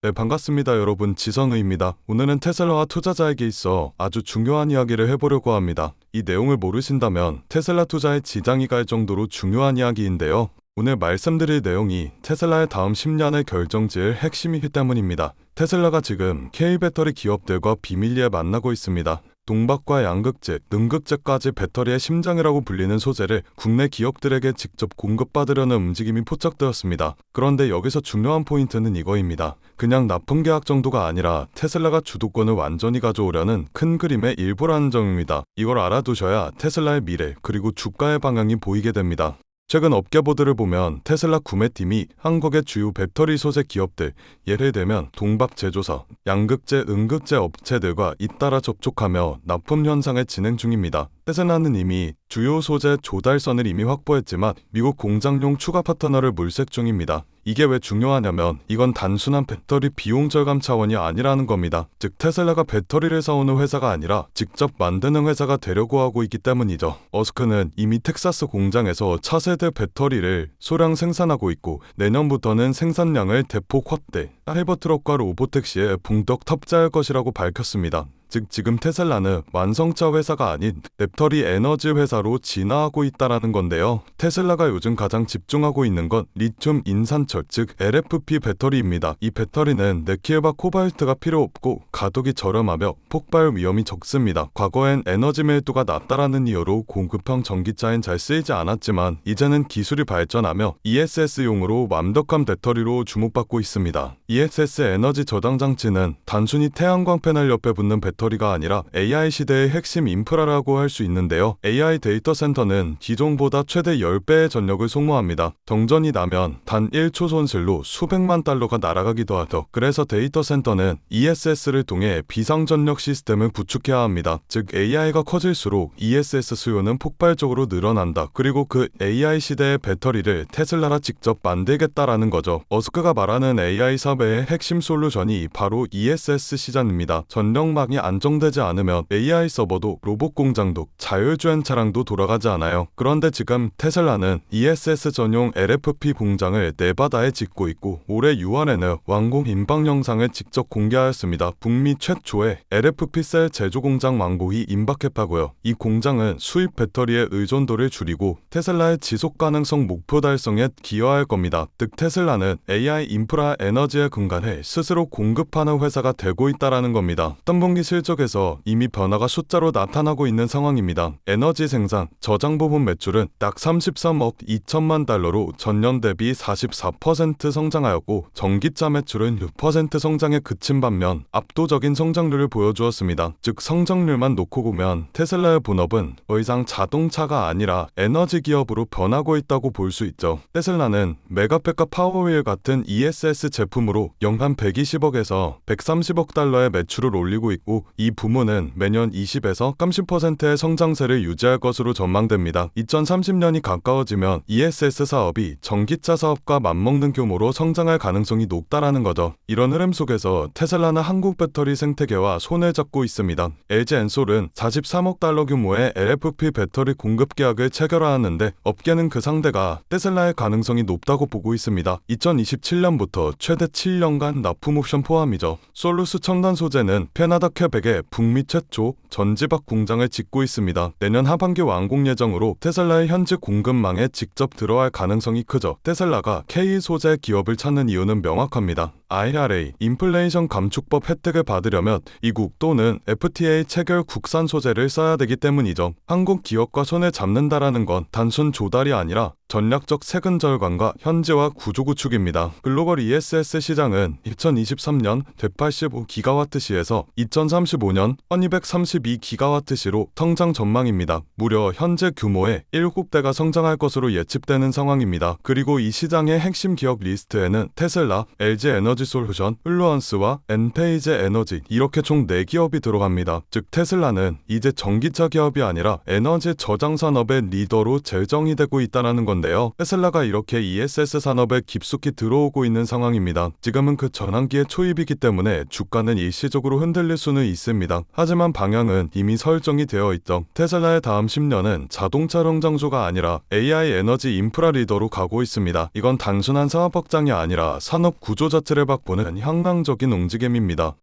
네, 반갑습니다. 여러분, 지성의입니다. 오늘은 테슬라와 투자자에게 있어 아주 중요한 이야기를 해보려고 합니다. 이 내용을 모르신다면 테슬라 투자에 지장이 갈 정도로 중요한 이야기인데요. 오늘 말씀드릴 내용이 테슬라의 다음 10년을 결정지을 핵심이기 때문입니다. 테슬라가 지금 K배터리 기업들과 비밀리에 만나고 있습니다. 동박과 양극재, 능극재까지 배터리의 심장이라고 불리는 소재를 국내 기업들에게 직접 공급받으려는 움직임이 포착되었습니다. 그런데 여기서 중요한 포인트는 이거입니다. 그냥 납품 계약 정도가 아니라 테슬라가 주도권을 완전히 가져오려는 큰 그림의 일부라는 점입니다. 이걸 알아두셔야 테슬라의 미래 그리고 주가의 방향이 보이게 됩니다. 최근 업계 보도를 보면 테슬라 구매팀이 한국의 주요 배터리 소재 기업들, 예를 들면 동박 제조사, 양극재, 능극재 업체들과 잇따라 접촉하며 납품 현상을 진행 중입니다. 테슬라는 이미 주요 소재 조달선을 이미 확보했지만 미국 공장용 추가 파트너를 물색 중입니다. 이게 왜 중요하냐면 이건 단순한 배터리 비용 절감 차원이 아니라는 겁니다. 즉 테슬라가 배터리를 사오는 회사가 아니라 직접 만드는 회사가 되려고 하고 있기 때문이죠. 머스크는 이미 텍사스 공장에서 차세대 배터리를 소량 생산하고 있고 내년부터는 생산량을 대폭 확대, 하이버트럭과 로보택시에 붕떡 탑재할 것이라고 밝혔습니다. 즉 지금 테슬라는 완성차 회사가 아닌 배터리 에너지 회사로 진화하고 있다는 건데요. 테슬라가 요즘 가장 집중하고 있는 건 리튬 인산철, 즉 LFP 배터리입니다. 이 배터리는 니켈과 코발트가 필요 없고 가격이 저렴하며 폭발 위험이 적습니다. 과거엔 에너지 밀도가 낮다라는 이유로 공급형 전기차엔 잘 쓰이지 않았지만 이제는 기술이 발전하며 ESS용으로 완벽한 배터리로 주목받고 있습니다. ESS 에너지 저장 장치는 단순히 태양광 패널 옆에 붙는 배터리가 아니라 AI 시대의 핵심 인프라라고 할 수 있는데요. AI 데이터 센터는 기존보다 최대 10배의 전력을 소모합니다. 정전이 나면 단 1초 손실로 수백만 달러가 날아가기도 하죠. 그래서 데이터 센터는 ESS를 통해 비상전력 시스템을 구축해야 합니다. 즉 AI가 커질수록 ESS 수요는 폭발적으로 늘어난다. 그리고 그 AI 시대의 배터리를 테슬라가 직접 만들겠다라는 거죠. 머스크가 말하는 AI 사업의 핵심 솔루션이 바로 ESS 시장입니다. 전력망이 안정되지 않으면 AI 서버도 로봇 공장도 자율주행 차량도 돌아가지 않아요. 그런데 지금 테슬라는 ESS 전용 LFP 공장을 네바다에 짓고 있고 올해 6월에는 완공 임박 영상을 직접 공개하였습니다. 북미 최초의 LFP 셀 제조 공장 완공이 임박했다고요. 이 공장은 수입 배터리의 의존도를 줄이고 테슬라의 지속 가능성 목표 달성에 기여할 겁니다. 즉 테슬라는 AI 인프라 에너지의 근간을 스스로 공급하는 회사가 되고 있다는 겁니다. 3분기 실적에서 이미 변화가 숫자로 나타나고 있는 상황입니다. 에너지 생산, 저장 부분 매출은 약 33억 2천만 달러로 전년 대비 44% 성장하였고 전기차 매출은 6% 성장에 그친 반면 압도적인 성장률을 보여주었습니다. 즉 성장률만 놓고 보면 테슬라의 본업은 더 이상 자동차가 아니라 에너지 기업으로 변하고 있다고 볼 수 있죠. 테슬라는 메가팩과 파워웨일 같은 ESS 제품으로 연간 120억에서 130억 달러의 매출을 올리고 있고 이 부문은 매년 20에서 30%의 성장세를 유지할 것으로 전망됩니다. 2030년이 가까워지면 ESS 사업이 전기차 사업과 맞먹는 규모로 성장할 가능성이 높다라는 거죠. 이런 흐름 속에서 테슬라는 한국 배터리 생태계와 손을 잡고 있습니다. LG 엔솔은 43억 달러 규모의 LFP 배터리 공급 계약을 체결하였는데 업계는 그 상대가 테슬라의 가능성이 높다고 보고 있습니다. 2027년부터 최대 7년간 납품 옵션 포함이죠. 솔루스 첨단 소재는 캐나다 퀘벡에 북미 최초 전지박 공장을 짓고 있습니다. 내년 하반기 완공 예정으로 테슬라의 현지 공급망에 직접 들어갈 가능성이 크죠. 테슬라가 K 소재 기업을 찾는 이유는 명확합니다. IRA, 인플레이션 감축법 혜택을 받으려면 이국 또는 FTA 체결 국산 소재를 써야 되기 때문이죠. 한국 기업과 손을 잡는다라는 건 단순 조달이 아니라 전략적 세금 절감과 현지화 구조 구축입니다. 글로벌 ESS 시장은 2023년 185기가와트시에서 2035년 1232기가와트시로 성장 전망입니다. 무려 현재 규모의 7배가 성장할 것으로 예측되는 상황입니다. 그리고 이 시장의 핵심 기업 리스트에는 테슬라, LG 에너지 솔루션, 플루언스와 엔페이제 에너지 이렇게 총 4기업이 들어갑니다. 즉 테슬라는 이제 전기차 기업이 아니라 에너지 저장 산업의 리더로 재정이 되고 있다는 건데 건데요. 테슬라가 이렇게 ESS 산업에 깊숙이 들어오고 있는 상황입니다. 지금은 그 전환기의 초입이기 때문에 주가는 일시적으로 흔들릴 수는 있습니다. 하지만 방향은 이미 설정이 되어 있죠. 테슬라의 다음 10년은 자동차 성장주가 아니라 AI 에너지 인프라 리더로 가고 있습니다. 이건 단순한 사업 확장이 아니라 산업 구조 자체를 바꾸는 혁명적인 움직임입니다.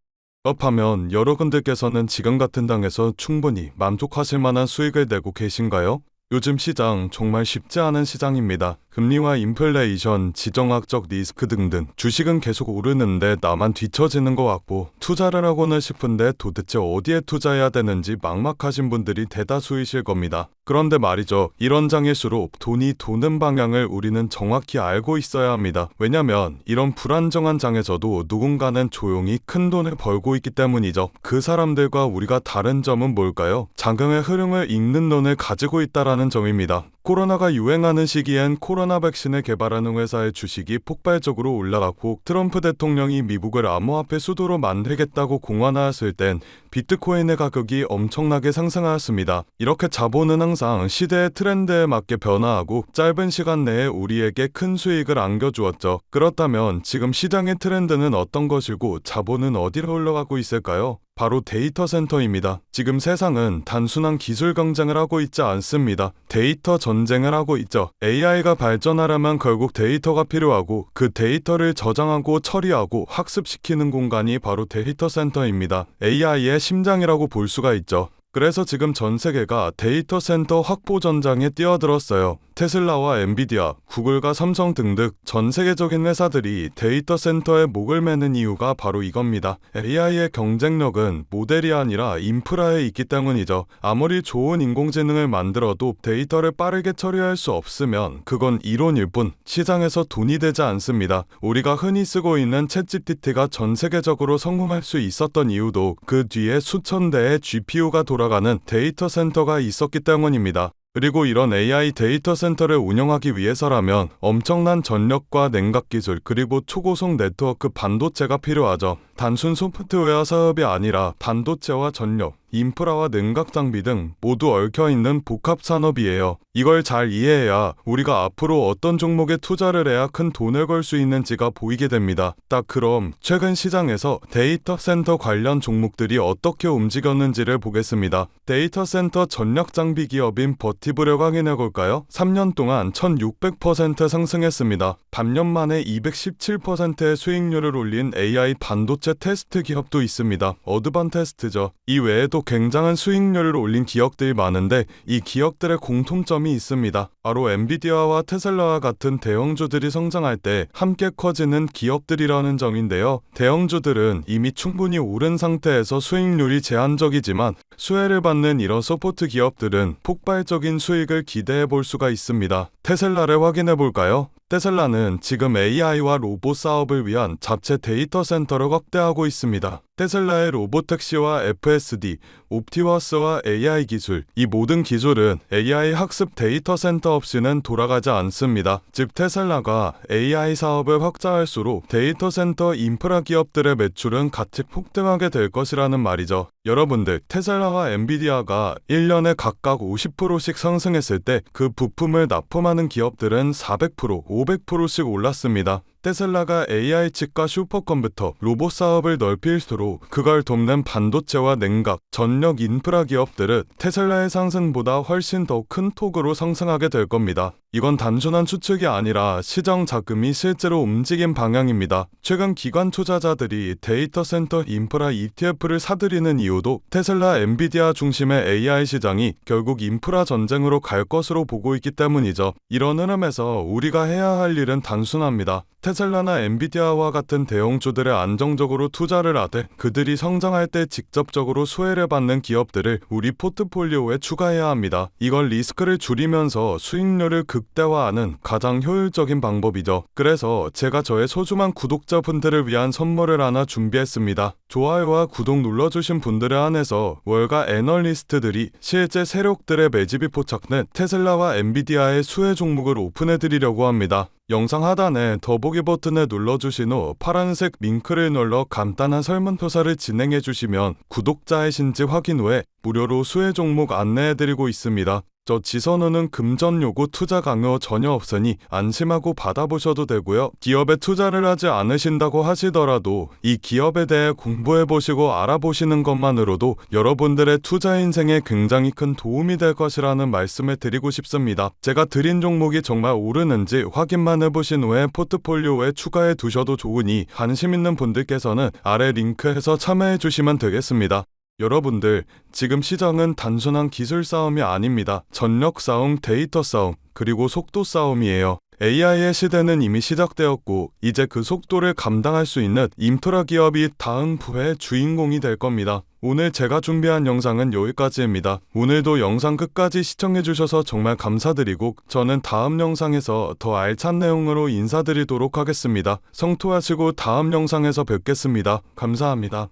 그렇다면 여러분들께서는 지금 같은 당에서 충분히 만족하실 만한 수익을 내고 계신가요? 요즘 시장 정말 쉽지 않은 시장입니다. 금리와 인플레이션, 지정학적 리스크 등등 주식은 계속 오르는데 나만 뒤처지는 것 같고 투자를 하고는 싶은데 도대체 어디에 투자해야 되는지 막막하신 분들이 대다수이실 겁니다. 그런데 말이죠. 이런 장일수록 돈이 도는 방향을 우리는 정확히 알고 있어야 합니다. 왜냐면 이런 불안정한 장에서도 누군가는 조용히 큰 돈을 벌고 있기 때문이죠. 그 사람들과 우리가 다른 점은 뭘까요? 장경의 흐름을 읽는 눈을 가지고 있다라는 점입니다. 코로나가 유행하는 시기엔 코로나 백신을 개발하는 회사의 주식이 폭발적으로 올라갔고 트럼프 대통령이 미국을 암호화폐 수도로 만들겠다고 공언하였을 땐 비트코인의 가격이 엄청나게 상승하였습니다. 이렇게 자본은 항상 시대의 트렌드에 맞게 변화하고 짧은 시간 내에 우리에게 큰 수익을 안겨주었죠. 그렇다면 지금 시장의 트렌드는 어떤 것이고 자본은 어디로 흘러가고 있을까요? 바로 데이터 센터입니다. 지금 세상은 단순한 기술 경쟁을 하고 있지 않습니다. 데이터 전쟁을 하고 있죠. AI가 발전하려면 결국 데이터가 필요하고 그 데이터를 저장하고 처리하고 학습시키는 공간이 바로 데이터 센터입니다. AI의 심장이라고 볼 수가 있죠. 그래서 지금 전 세계가 데이터 센터 확보 전장에 뛰어들었어요. 테슬라와 엔비디아, 구글과 삼성 등등 전 세계적인 회사들이 데이터 센터에 목을 매는 이유가 바로 이겁니다. AI의 경쟁력은 모델이 아니라 인프라에 있기 때문이죠. 아무리 좋은 인공지능을 만들어도 데이터를 빠르게 처리할 수 없으면 그건 이론일 뿐 시장에서 돈이 되지 않습니다. 우리가 흔히 쓰고 있는 챗GPT가 전 세계적으로 성공할 수 있었던 이유도 그 뒤에 수천 대의 GPU가 돌아가는 데이터 센터가 있었기 때문입니다. 그리고 이런 AI 데이터 센터를 운영하기 위해서라면 엄청난 전력과 냉각 기술 그리고 초고속 네트워크 반도체가 필요하죠. 단순 소프트웨어 사업이 아니라 반도체와 전력, 인프라와 냉각 장비 등 모두 얽혀있는 복합 산업이에요. 이걸 잘 이해해야 우리가 앞으로 어떤 종목에 투자를 해야 큰 돈을 벌 수 있는지가 보이게 됩니다. 딱 그럼 최근 시장에서 데이터 센터 관련 종목들이 어떻게 움직였는지를 보겠습니다. 데이터 센터 전력 장비 기업인 버티브를 확인해 볼까요? 3년 동안 1600% 상승했습니다. 반년 만에 217%의 수익률을 올린 AI 반도체 테스트 기업도 있습니다. 어드반테스트죠. 이 외에도 굉장한 수익률을 올린 기업들이 많은데 이 기업들의 공통점이 있습니다. 바로 엔비디아와 테슬라와 같은 대형주들이 성장할 때 함께 커지는 기업들이라는 점인데요. 대형주들은 이미 충분히 오른 상태에서 수익률이 제한적이지만 수혜를 받는 이런 서포트 기업들은 폭발적인 수익을 기대해 볼 수가 있습니다. 테슬라를 확인해 볼까요? 테슬라는 지금 AI와 로봇 사업을 위한 자체 데이터 센터를 확대하고 있습니다. 테슬라의 로보택시와 FSD, 옵티머스와 AI 기술, 이 모든 기술은 AI 학습 데이터 센터 없이는 돌아가지 않습니다. 즉 테슬라가 AI 사업을 확장할수록 데이터 센터 인프라 기업들의 매출은 같이 폭등하게 될 것이라는 말이죠. 여러분들, 테슬라와 엔비디아가 1년에 각각 50%씩 상승했을 때 그 부품을 납품하는 기업들은 400%, 500%씩 올랐습니다. 테슬라가 AI 칩과 슈퍼컴퓨터, 로봇 사업을 넓힐수록 그걸 돕는 반도체와 냉각, 전력 인프라 기업들은 테슬라의 상승보다 훨씬 더 큰 폭으로 상승하게 될 겁니다. 이건 단순한 추측이 아니라 시장 자금이 실제로 움직인 방향입니다. 최근 기관 투자자들이 데이터 센터 인프라 ETF를 사들이는 이유도 테슬라, 엔비디아 중심의 AI 시장이 결국 인프라 전쟁으로 갈 것으로 보고 있기 때문이죠. 이런 흐름에서 우리가 해야 할 일은 단순합니다. 테슬라나 엔비디아와 같은 대형주들에 안정적으로 투자를 하되 그들이 성장할 때 직접적으로 수혜를 받는 기업들을 우리 포트폴리오에 추가해야 합니다. 이걸 리스크를 줄이면서 수익률을 극대화하는 가장 효율적인 방법이죠. 그래서 제가 저의 소중한 구독자분들을 위한 선물을 하나 준비했습니다. 좋아요와 구독 눌러주신 분들에 한해서 월가 애널리스트들이 실제 세력들의 매집이 포착된 테슬라와 엔비디아의 수혜 종목을 오픈해드리려고 합니다. 영상 하단에 더보기 버튼을 눌러주신 후 파란색 링크를 눌러 간단한 설문조사를 진행해주시면 구독자이신지 확인 후에 무료로 수혜 종목 안내해드리고 있습니다. 저 지선우는 금전 요구 투자 강요 전혀 없으니 안심하고 받아보셔도 되고요. 기업에 투자를 하지 않으신다고 하시더라도 이 기업에 대해 공부해보시고 알아보시는 것만으로도 여러분들의 투자 인생에 굉장히 큰 도움이 될 것이라는 말씀을 드리고 싶습니다. 제가 드린 종목이 정말 오르는지 확인만 해보신 후에 포트폴리오에 추가해 두셔도 좋으니 관심 있는 분들께서는 아래 링크에서 참여해 주시면 되겠습니다. 여러분들, 지금 시장은 단순한 기술 싸움이 아닙니다. 전력 싸움, 데이터 싸움, 그리고 속도 싸움이에요. AI의 시대는 이미 시작되었고 이제 그 속도를 감당할 수 있는 인프라 기업이 다음 부의 주인공이 될 겁니다. 오늘 제가 준비한 영상은 여기까지입니다. 오늘도 영상 끝까지 시청해주셔서 정말 감사드리고 저는 다음 영상에서 더 알찬 내용으로 인사드리도록 하겠습니다. 성토하시고 다음 영상에서 뵙겠습니다. 감사합니다.